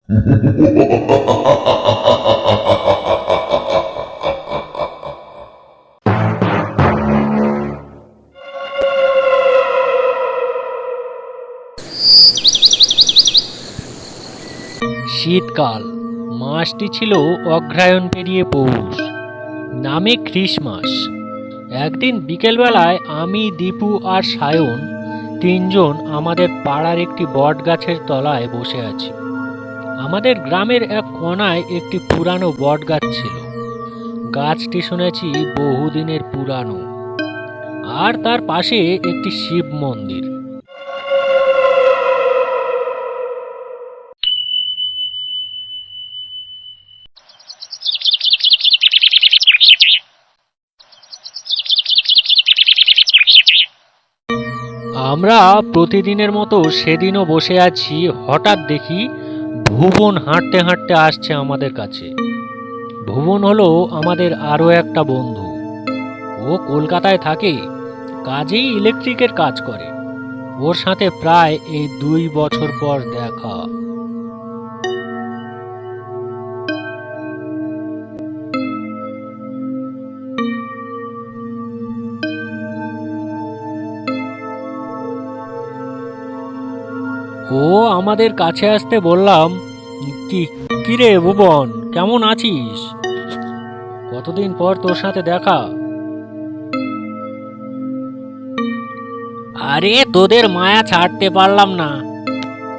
শীতকাল, মাসটি ছিল অগ্রহায়ণ পেরিয়ে পৌষ, নামে খ্রিসমাস। একদিন বিকেলবেলায় আমি, দীপু আর সায়ন তিনজন আমাদের পাড়ার একটি বট গাছের তলায় বসে আছি। আমাদের গ্রামের এক কোণায় একটি পুরানো বট গাছ ছিল। গাছটি শুনেছি বহুদিনের পুরানো, আর তার পাশে একটি শিব মন্দির। আমরা প্রতিদিনের মতো সেদিনও বসে আছি। হঠাৎ দেখি ভুবন হাঁটতে হাঁটতে আসছে আমাদের কাছে। ভুবন হলো আমাদের আরও একটা বন্ধু। ও কলকাতায় থাকে, কাজেই ইলেকট্রিকের কাজ করে। ওর সাথে প্রায় এই 2 বছর পর দেখা। ও আমাদের কাছে আসতে বললাম, কি কিরে ভুবন, কেমন আছিস? কতদিন পর তোর সাথে দেখা। আরে তোদের মায়া ছাড়তে পারলাম না।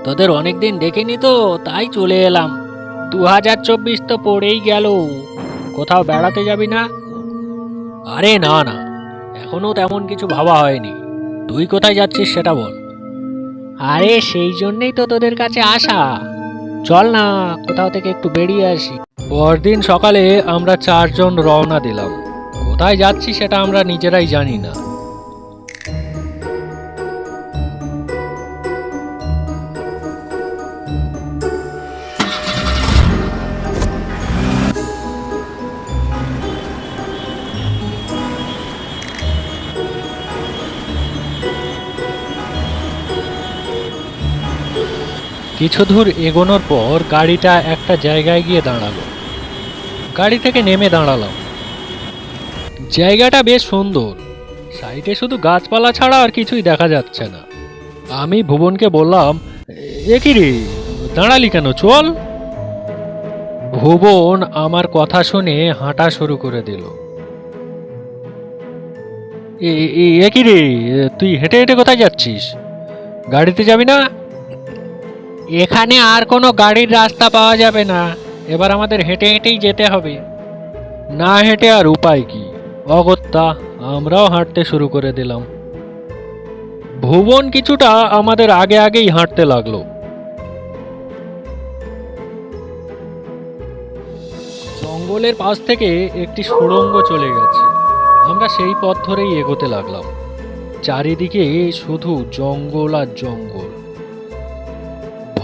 তোদের অনেকদিন দেখিনি তো, তাই চলে এলাম। 2024 তো পড়েই গেল, কোথাও বেড়াতে যাবি না? আরে না না, এখনো তেমন কিছু ভাবা হয়নি। তুই কোথায় যাচ্ছিস সেটা বল। আরে সেই জন্যই তো তোদের কাছে আসা। চল না, কোথাও থেকে একটু বেরিয়ে আসি। পরদিন সকালে আমরা 4জন রওনা দিলাম। কোথায় যাচ্ছি সেটা আমরা নিজেরাই জানি না। কিছু দূর এগোনোর পর গাড়িটা একটা জায়গায় গিয়ে দাঁড়ালো। গাড়ি থেকে নেমে দাঁড়ালাম। জায়গাটা বেশ সুন্দর, সাইডে শুধু গাছপালা ছাড়া আর কিছুই দেখা যাচ্ছে না। আমি ভুবনকে বললাম, এ কি রে, দাঁড়ালি কেন, চল। ভুবন আমার কথা শুনে হাঁটা শুরু করে দিল। এ কি রে, তুই হেঁটে হেঁটে কোথায় যাচ্ছিস? গাড়িতে যাবি না? এখানে আর কোনো গাড়ির রাস্তা পাওয়া যাবে না, এবার আমাদের হেঁটে হেঁটেই যেতে হবে। না হেঁটে আর উপায় কি, অগত্যা আমরাও হাঁটতে শুরু করে দিলাম। ভুবন কিছুটা আমাদের আগে আগেই হাঁটতে লাগলো। জঙ্গলের পাশ থেকে একটি সুড়ঙ্গ চলে গেছে। আমরা সেই পথ ধরেই এগোতে লাগলাম। চারিদিকে শুধু জঙ্গল আর জঙ্গল।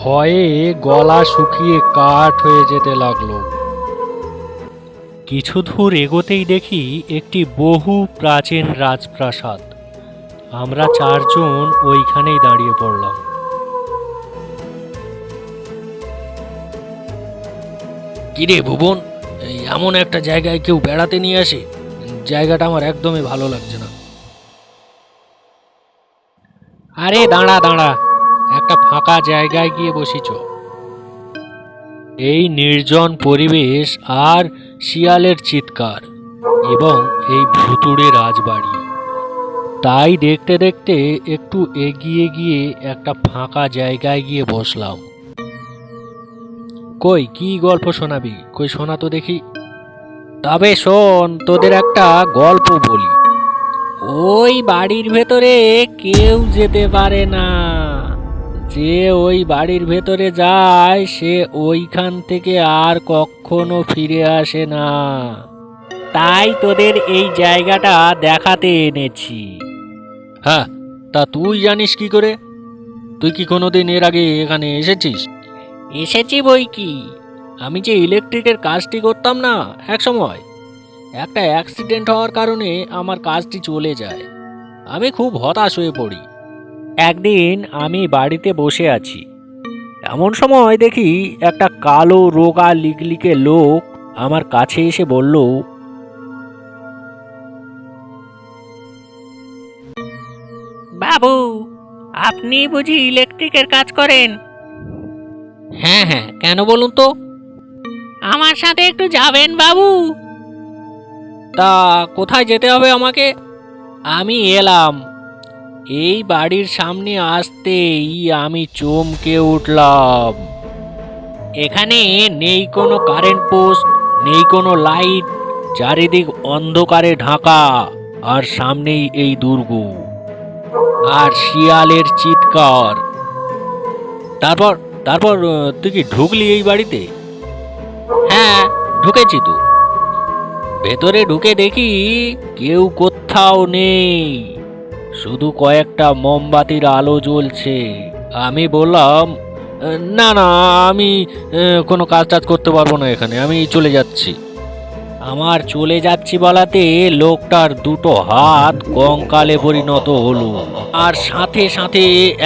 ভয়ে গলা শুকিয়ে কাঠ হয়ে যেতে লাগলো। কিছু দূর এগোতেই দেখি একটি বহু প্রাচীন রাজপ্রাসাদ। আমরা 4জন ওইখানেই দাঁড়িয়ে পড়লাম। কিরে ভুবন, এমন একটা জায়গায় কেউ বেড়াতে নিয়ে আসে? জায়গাটা আমার একদমই ভালো লাগছে না। আরে দাঁড়া দাঁড়া, একটা ফাঁকা জায়গায় গিয়ে বসিছ। এই নির্জন পরিবেশ আর শিয়ালের চিৎকার এবং এই ভুতুড়ে রাজবাড়ি, তাই দেখতে দেখতে একটু এগিয়ে গিয়ে একটা ফাঁকা জায়গায় গিয়ে বসলাম। কই কি গল্প শোনাবি, কই শোনা তো দেখি। তবে শোন, তোদের একটা গল্প বলি। ওই বাড়ির ভেতরে কেউ যেতে পারে না। যে ওই বাড়ির ভেতরে যায় সে ওইখান থেকে আর কখনো ফিরে আসে না। তাই তোদের এই জায়গাটা দেখাতে এনেছি। হ্যাঁ, তা তুই জানিস কি করে? তুই কি কোনোদিন এর আগে এখানে এসেছিস? এসেছি বই কি, আমি যে ইলেকট্রিকের কাজটি করতাম না এক সময়, একটা অ্যাক্সিডেন্ট হওয়ার কারণে আমার কাজটি চলে যায়। আমি খুব হতাশ হয়ে পড়ি। একদিন আমি বাড়িতে বসে আছি, এমন সময় দেখি একটা কালো রোগা লিকলিকে লোক আমার কাছে এসে বলল, বাবু, আপনি বুঝি ইলেকট্রিকের কাজ করেন? হ্যাঁ হ্যাঁ, কেন বলুন তো? আমার সাথে একটু যাবেন বাবু? তা কোথায় যেতে হবে আমাকে? আমি এলাম, এই বাড়ির সামনে আসতেই আমি চমকে উঠলাম। এখানে নেই কোনো কারেন্ট পোস্ট, নেই কোনো লাইট, চারিদিক অন্ধকারে ঢাকা, আর সামনেই এই দুর্গ আর শিয়ালের চিৎকার। তারপর তারপর তুই কি ঢুকলি এই বাড়িতে? হ্যাঁ, ঢুকেছি তো। ভেতরে ঢুকে দেখি কেউ কোথাও নেই, শুধু কয়েকটা মোমবাতির আলো জ্বলছে। আমি বললাম, না না, আমি কোনো কাজ টাজ করতে পারবো না এখানে, আমি চলে যাচ্ছি। আমার চলে যাচ্ছি বলাতে লোকটার দুটো হাত কঙ্কালে পরিণত হলো, আর সাথে সাথে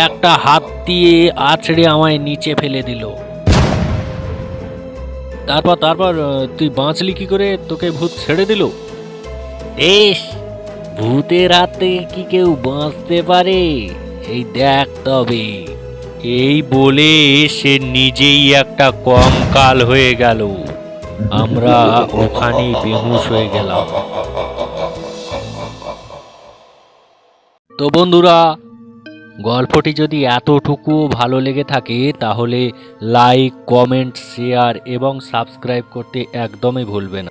একটা হাত দিয়ে আছড়ে আমায় নিচে ফেলে দিল। তারপর তারপর তুই বাঁচলি কি করে? তোকে ভূত ছেড়ে দিল? বেশ, ভূতের হাতে কি কেউ বাঁচতে পারে? এই দেখ তবে। এই বলে সে নিজেই একটা কঙ্কাল হয়ে গেল। আমরা ওখানেই বেহুশ হয়ে গেলাম। তো বন্ধুরা, গল্পটি যদি এতটুকু ভালো লেগে থাকে তাহলে লাইক, কমেন্ট, শেয়ার এবং সাবস্ক্রাইব করতে একদমই ভুলবেন না।